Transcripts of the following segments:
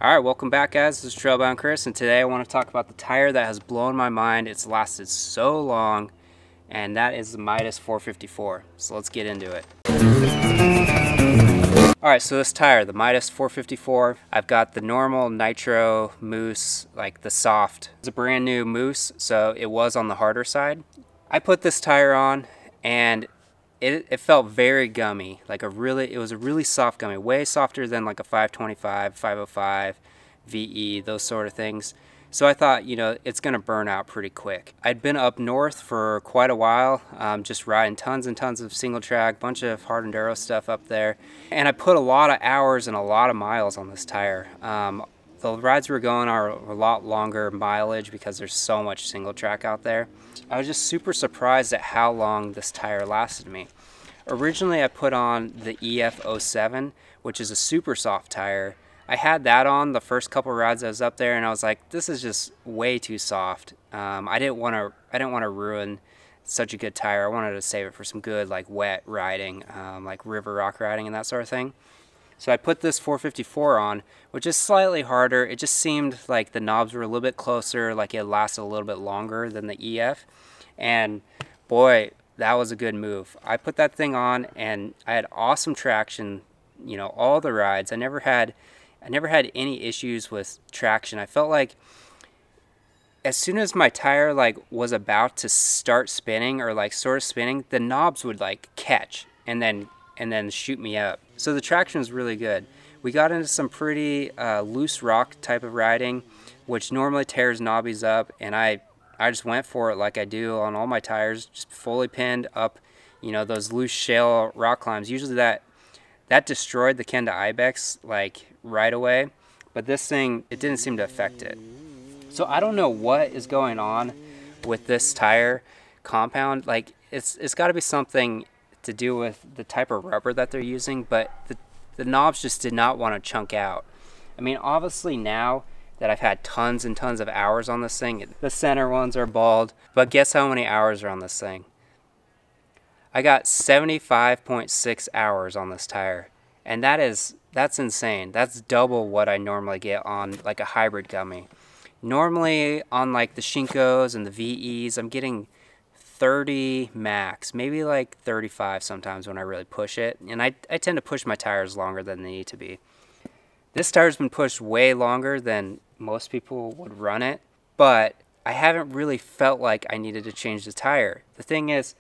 Alright, welcome back guys, this is Trailbound Chris, and today I want to talk about the tire that has blown my mind. It's lasted so long, and that is the Mitas 454. So let's get into it. Alright, so this tire, the Mitas 454, I've got the normal nitro mousse, like the soft. It's a brand new mousse, so it was on the harder side. I put this tire on, and it felt very gummy, like it was a really soft gummy, way softer than like a 525, 505, VE, those sort of things. So I thought, you know, it's gonna burn out pretty quick. I'd been up north for quite a while, just riding tons and tons of single track, bunch of hard enduro stuff up there. And I put a lot of hours and a lot of miles on this tire. The rides we're going are a lot longer mileage because there's so much single track out there. I was just super surprised at how long this tire lasted me. Originally I put on the EF07, which is a super soft tire. I had that on the first couple rides I was up there, and I was like, this is just way too soft. I didn't want to ruin such a good tire. I wanted to save it for some good like wet riding, like river rock riding and that sort of thing. So I put this 454 on, which is slightly harder. It just seemed like the knobs were a little bit closer, like it lasted a little bit longer than the EF. And boy, that was a good move. I put that thing on and I had awesome traction, you know, all the rides. I never had any issues with traction. I felt like as soon as my tire like was about to start spinning or like sort of spinning, the knobs would like catch and then shoot me up. So the traction was really good. We got into some pretty loose rock type of riding, which normally tears knobbies up, and I just went for it like I do on all my tires, just fully pinned up, you know, those loose shale rock climbs. Usually that destroyed the Kenda Ibex like right away, but this thing, it didn't seem to affect it. So I don't know what is going on with this tire compound. Like it's got to be something to do with the type of rubber that they're using, but the knobs just did not want to chunk out. I mean, obviously now that I've had tons and tons of hours on this thing, the center ones are bald, but guess how many hours are on this thing? I got 75.6 hours on this tire, and that's insane. That's double what I normally get on like a hybrid Gummy. Normally on like the Shinkos and the VEs, I'm getting 30 max, maybe like 35 sometimes when I really push it, and I tend to push my tires longer than they need to be. This tire's been pushed way longer than most people would run it, but I haven't really felt like I needed to change the tire. The thing is,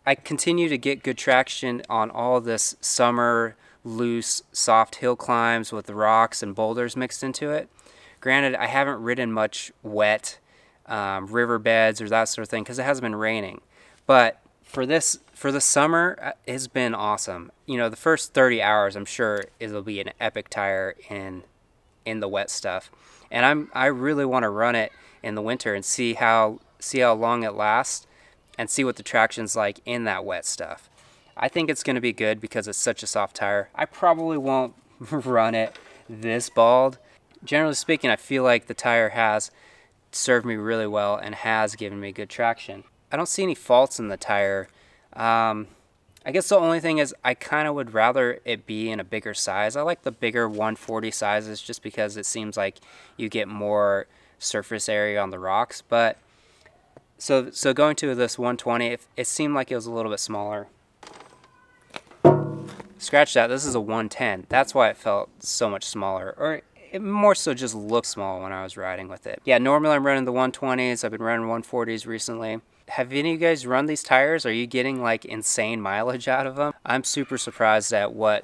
I continue to get good traction on all this summer loose soft hill climbs with the rocks and boulders mixed into it. Granted, I haven't ridden much wet riverbeds or that sort of thing because it hasn't been raining, but for the summer it's been awesome. You know, the first 30 hours I'm sure it'll be an epic tire in the wet stuff, and I really want to run it in the winter and see how long it lasts and see what the traction's like in that wet stuff. I think it's going to be good because it's such a soft tire. I probably won't run it this bald. Generally speaking, I feel like the tire has served me really well and has given me good traction. I don't see any faults in the tire. I guess the only thing is I kind of would rather it be in a bigger size. I like the bigger 140 sizes just because it seems like you get more surface area on the rocks. But so going to this 120, it seemed like it was a little bit smaller. Scratch that, this is a 110. That's why it felt so much smaller, or it more so just looked small when I was riding with it. Yeah, normally I'm running the 120s. I've been running 140s recently. Have any of you guys run these tires? Are you getting like insane mileage out of them? I'm super surprised at what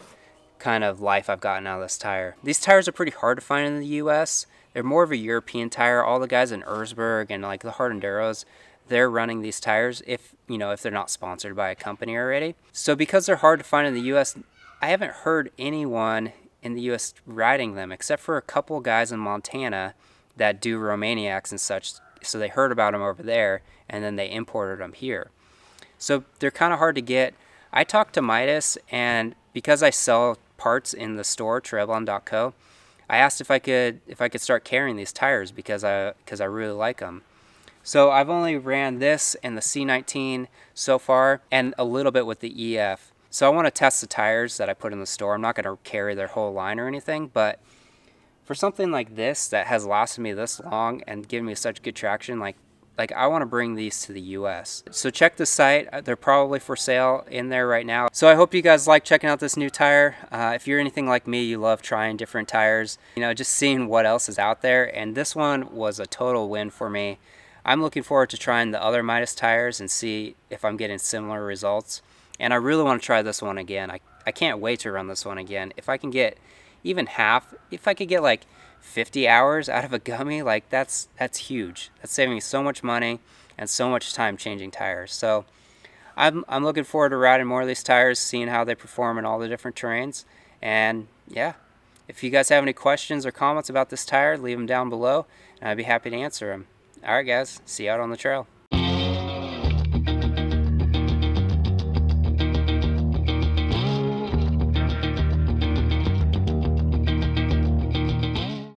kind of life I've gotten out of this tire. These tires are pretty hard to find in the US. They're more of a European tire. All the guys in Erzberg and like the hard enduros, they're running these tires if they're not sponsored by a company already. So because they're hard to find in the US, I haven't heard anyone in the US riding them except for a couple guys in Montana that do Romaniacs and such. So they heard about them over there and then they imported them here. So they're kind of hard to get. I talked to Mitas, and because I sell parts in the store trailbound.co, I asked if I could start carrying these tires because I really like them. So I've only ran this and the C19 so far and a little bit with the EF. So I want to test the tires that I put in the store. I'm not going to carry their whole line or anything, but For something like this that has lasted me this long and given me such good traction, like I want to bring these to the US. So check the site. They're probably for sale in there right now. So I hope you guys like checking out this new tire. If you're anything like me, you love trying different tires, you know, just seeing what else is out there. And this one was a total win for me. I'm looking forward to trying the other Mitas tires and see if I'm getting similar results. And I really want to try this one again. I can't wait to run this one again. If I can get even half, if I could get like 50 hours out of a Gummy, like that's huge. That's saving me so much money and so much time changing tires. So I'm looking forward to riding more of these tires, seeing how they perform in all the different terrains. And yeah, if you guys have any questions or comments about this tire, leave them down below and I'd be happy to answer them. All right guys, see you out on the trail.